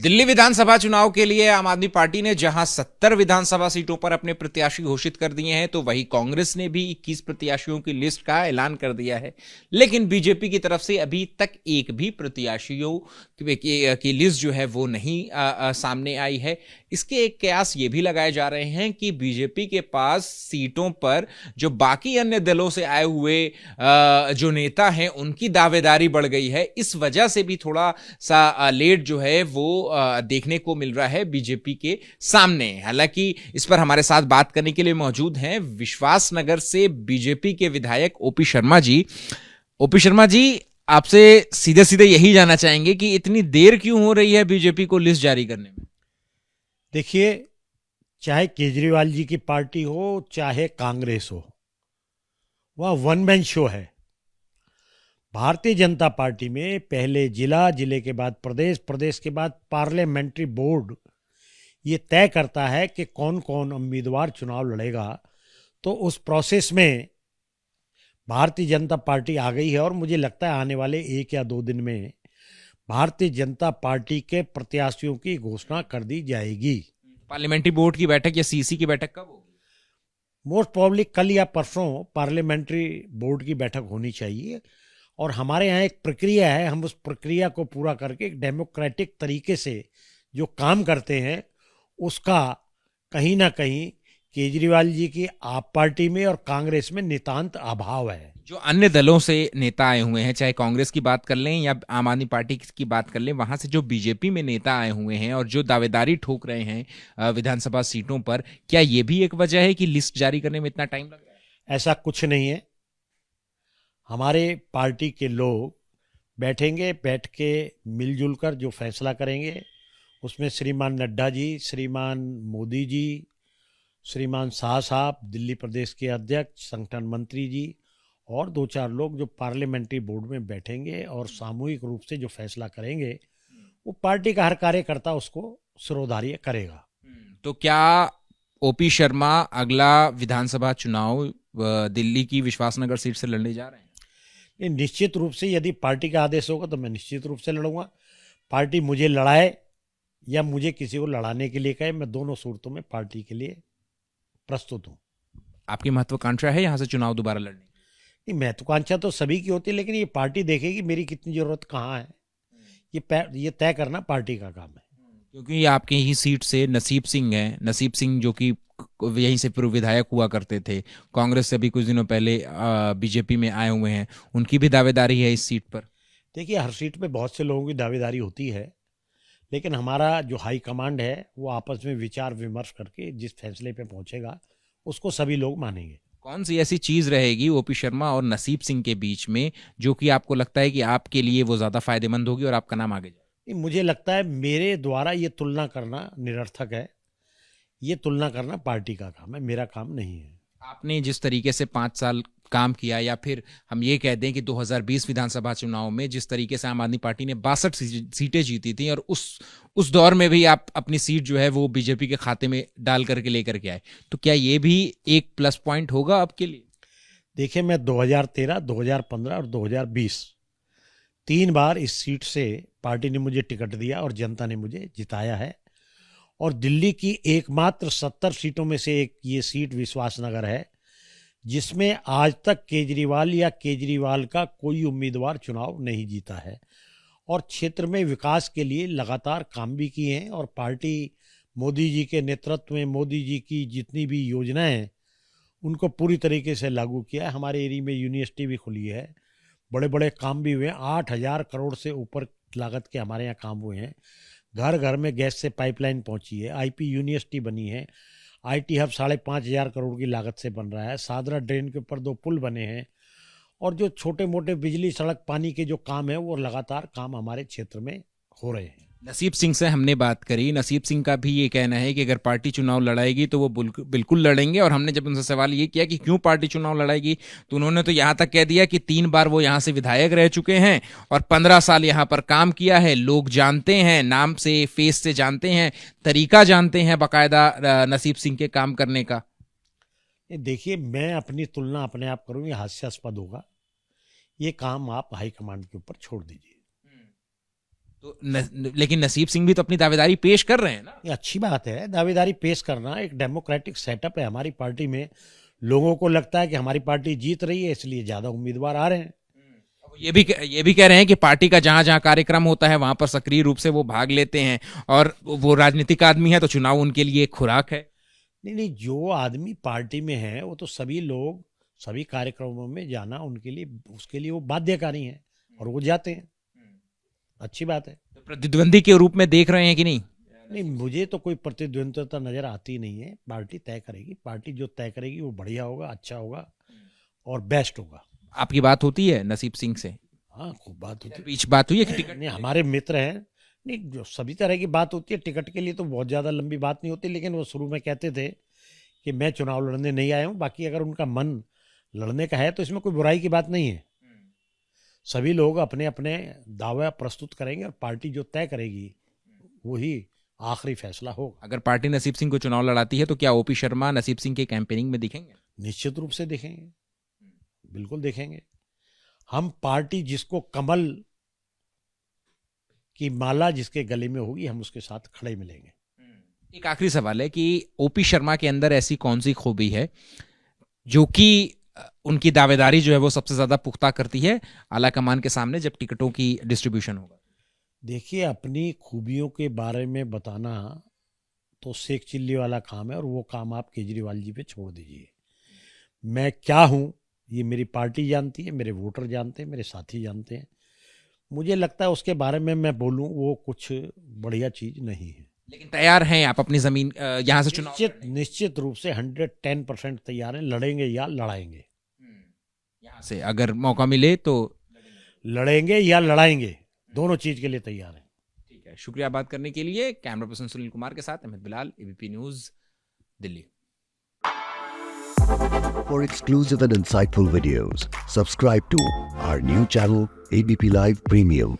दिल्ली विधानसभा चुनाव के लिए आम आदमी पार्टी ने जहां 70 विधानसभा सीटों पर अपने प्रत्याशी घोषित कर दिए हैं, तो वहीं कांग्रेस ने भी 21 प्रत्याशियों की लिस्ट का ऐलान कर दिया है। लेकिन बीजेपी की तरफ से अभी तक एक भी प्रत्याशियों की लिस्ट जो है वो नहीं सामने आई है। इसके एक कयास ये भी लगाए जा रहे हैं कि बीजेपी के पास सीटों पर जो बाकी अन्य दलों से आए हुए जो नेता हैं उनकी दावेदारी बढ़ गई है। इस वजह से भी थोड़ा सा लेट जो है वो देखने को मिल रहा है बीजेपी के सामने। हालांकि इस पर हमारे साथ बात करने के लिए मौजूद हैं विश्वास नगर से बीजेपी के विधायक ओपी शर्मा जी। ओपी शर्मा जी, आपसे सीधे सीधे यही जानना चाहेंगे कि इतनी देर क्यों हो रही है बीजेपी को लिस्ट जारी करने में? देखिए, चाहे केजरीवाल जी की पार्टी हो चाहे कांग्रेस हो, वह वन मैन शो है। भारतीय जनता पार्टी में पहले जिला, जिले के बाद प्रदेश, प्रदेश के बाद पार्लियामेंट्री बोर्ड ये तय करता है कि कौन कौन उम्मीदवार चुनाव लड़ेगा। तो उस प्रोसेस में भारतीय जनता पार्टी आ गई है और मुझे लगता है आने वाले 1 या 2 दिन में भारतीय जनता पार्टी के प्रत्याशियों की घोषणा कर दी जाएगी। पार्लियामेंट्री बोर्ड की बैठक या सीसी की बैठक कब होगी? मोस्ट प्रॉब्ली कल या परसों पार्लियामेंट्री बोर्ड की बैठक होनी चाहिए। और हमारे यहाँ एक प्रक्रिया है, हम उस प्रक्रिया को पूरा करके एक डेमोक्रेटिक तरीके से जो काम करते हैं उसका कहीं ना कहीं केजरीवाल जी की आप पार्टी में और कांग्रेस में नितांत अभाव है। जो अन्य दलों से नेता आए हुए हैं, चाहे कांग्रेस की बात कर लें या आम आदमी पार्टी की बात कर लें, वहां से जो बीजेपी में नेता आए हुए हैं और जो दावेदारी ठोक रहे हैं विधानसभा सीटों पर, क्या ये भी एक वजह है कि लिस्ट जारी करने में इतना टाइम लग रहा है? ऐसा कुछ नहीं है। हमारे पार्टी के लोग बैठेंगे, बैठ के मिलजुल कर जो फैसला करेंगे उसमें श्रीमान नड्डा जी, श्रीमान मोदी जी, श्रीमान शाह साहब दिल्ली प्रदेश के अध्यक्ष, संगठन मंत्री जी और 2-4 लोग जो पार्लियामेंट्री बोर्ड में बैठेंगे और सामूहिक रूप से जो फैसला करेंगे वो पार्टी का हर कार्यकर्ता उसको सिरोधार्य करेगा। तो क्या ओपी शर्मा अगला विधानसभा चुनाव दिल्ली की विश्वासनगर सीट से लड़ने जा रहे हैं? ये निश्चित रूप से यदि पार्टी का आदेश होगा तो मैं निश्चित रूप से लड़ूंगा। पार्टी मुझे लड़ाए या मुझे किसी को लड़ाने के लिए कहे, मैं दोनों सूरतों में पार्टी के लिए प्रस्तुत हूँ। आपकी महत्वाकांक्षा है यहां से चुनाव दोबारा लड़ने की? नहीं, महत्वाकांक्षा तो सभी की होती है, लेकिन ये पार्टी देखेगी मेरी कितनी जरूरत कहाँ है, ये तय करना पार्टी का काम है। क्योंकि ये आपके ही सीट से नसीब सिंह हैं, नसीब सिंह जो कि यहीं से पूर्व विधायक हुआ करते थे, कांग्रेस से भी कुछ दिनों पहले बीजेपी में आए हुए हैं, उनकी भी दावेदारी है इस सीट पर। देखिए, हर सीट पे बहुत से लोगों की दावेदारी होती है, लेकिन हमारा जो हाई कमांड है वो आपस में विचार विमर्श करके जिस फैसले पे पहुंचेगा उसको सभी लोग मानेंगे। कौन सी ऐसी चीज रहेगी ओपी शर्मा और नसीब सिंह के बीच में जो कि आपको लगता है कि आपके लिए वो ज्यादा फायदेमंद होगी और आपका नाम आगे जाए? नहीं, मुझे लगता है मेरे द्वारा ये तुलना करना निरर्थक है। ये तुलना करना पार्टी का काम है, मेरा काम नहीं है। आपने जिस तरीके से 5 साल काम किया, या फिर हम ये कह दें कि 2020 विधानसभा चुनाव में जिस तरीके से आम आदमी पार्टी ने 62 सीटें जीती थी, और उस दौर में भी आप अपनी सीट जो है वो बीजेपी के खाते में डाल करके लेकर के आए, तो क्या ये भी एक प्लस पॉइंट होगा आपके लिए? देखिए, मैं 2013, 2015 और 2020 3 बार इस सीट से पार्टी ने मुझे टिकट दिया और जनता ने मुझे जिताया है। और दिल्ली की एकमात्र 70 सीटों में से एक ये सीट विश्वासनगर है जिसमें आज तक केजरीवाल या केजरीवाल का कोई उम्मीदवार चुनाव नहीं जीता है। और क्षेत्र में विकास के लिए लगातार काम भी किए हैं और पार्टी मोदी जी के नेतृत्व में मोदी जी की जितनी भी योजनाएं हैं उनको पूरी तरीके से लागू किया है। हमारे एरिया में यूनिवर्सिटी भी खुली है, बड़े बड़े काम भी हुए हैं, 8,000 करोड़ से ऊपर लागत के हमारे यहाँ काम हुए हैं। घर घर में गैस से पाइपलाइन पहुंची है, आईपी यूनिवर्सिटी बनी है, आईटी हब 5,500 करोड़ की लागत से बन रहा है, सादरा ड्रेन के ऊपर 2 पुल बने हैं और जो छोटे मोटे बिजली सड़क पानी के जो काम है वो लगातार काम हमारे क्षेत्र में हो रहे हैं। नसीब सिंह से हमने बात करी, नसीब सिंह का भी ये कहना है कि अगर पार्टी चुनाव लड़ाएगी तो वो बिल्कुल लड़ेंगे। और हमने जब उनसे सवाल ये किया कि क्यों पार्टी चुनाव लड़ाएगी, तो उन्होंने तो यहाँ तक कह दिया कि 3 बार वो यहाँ से विधायक रह चुके हैं और 15 साल यहाँ पर काम किया है, लोग जानते हैं, नाम से फेस से जानते हैं, तरीका जानते हैं बाकायदा नसीब सिंह के काम करने का। देखिए, मैं अपनी तुलना अपने आप करूँ ये हास्यास्पद होगा। ये काम आप हाईकमांड के ऊपर छोड़ दीजिए। तो लेकिन नसीब सिंह भी तो अपनी दावेदारी पेश कर रहे हैं ना। ये अच्छी बात है, दावेदारी पेश करना। एक डेमोक्रेटिक सेटअप है हमारी पार्टी में। लोगों को लगता है कि हमारी पार्टी जीत रही है, इसलिए ज्यादा उम्मीदवार आ रहे हैं। ये भी कह रहे हैं कि पार्टी का जहां जहां कार्यक्रम होता है वहां पर सक्रिय रूप से वो भाग लेते हैं, और वो राजनीतिक आदमी है तो चुनाव उनके लिए एक खुराक है। नहीं, जो आदमी पार्टी में है वो तो सभी लोग सभी कार्यक्रमों में जाना उनके लिए, उसके लिए वो बाध्यकारी हैं और वो जाते हैं। अच्छी बात है। तो प्रतिद्वंदी के रूप में देख रहे हैं कि नहीं? नहीं, मुझे तो कोई प्रतिद्वंदिता नजर आती नहीं है। पार्टी तय करेगी, पार्टी जो तय करेगी वो बढ़िया होगा, अच्छा होगा और बेस्ट होगा। आपकी बात होती है नसीब सिंह से? हाँ, खूब बात होती बीच बात हुई है कि है। टिकट? नहीं, हमारे मित्र हैं। नहीं, जो सभी तरह की बात होती है। टिकट के लिए तो बहुत ज़्यादा लंबी बात नहीं होती, लेकिन वो शुरू में कहते थे कि मैं चुनाव लड़ने नहीं आया हूँ। बाकी अगर उनका मन लड़ने का है तो इसमें कोई बुराई की बात नहीं है। सभी लोग अपने अपने दावा प्रस्तुत करेंगे और पार्टी जो तय करेगी वही आखिरी फैसला होगा। अगर पार्टी नसीब सिंह को चुनाव लड़ाती है तो क्या ओपी शर्मा नसीब सिंह के कैंपेनिंग में दिखेंगे? निश्चित रूप से देखेंगे, बिल्कुल देखेंगे। हम पार्टी जिसको कमल की माला जिसके गले में होगी, हम उसके साथ खड़े मिलेंगे। एक आखिरी सवाल है कि ओपी शर्मा के अंदर ऐसी कौन सी खूबी है जो कि उनकी दावेदारी जो है वो सबसे ज्यादा पुख्ता करती है आला कमान के सामने जब टिकटों की डिस्ट्रीब्यूशन होगा? देखिए, अपनी खूबियों के बारे में बताना तो सेक चिल्ली वाला काम है, और वो काम आप केजरीवाल जी पे छोड़ दीजिए। मैं क्या हूँ ये मेरी पार्टी जानती है, मेरे वोटर जानते हैं, मेरे साथी जानते हैं। मुझे लगता है उसके बारे में मैं बोलूँ वो कुछ बढ़िया चीज़ नहीं है। लेकिन तैयार हैं आप अपनी जमीन यहां से चुनाव? निश्चित रूप से 110% तैयार हैं। लड़ेंगे या लड़ाएंगे। यहां से अगर मौका मिले तो लड़ेंगे या लड़ाएंगे, दोनों चीज के लिए तैयार हैं। ठीक है, शुक्रिया बात करने के लिए। कैमरा पर्सन सुनील कुमार के साथ Amit Bilal, ABP news, Delhi. For exclusive and insightful videos, subscribe to our new channel ABP Live Premium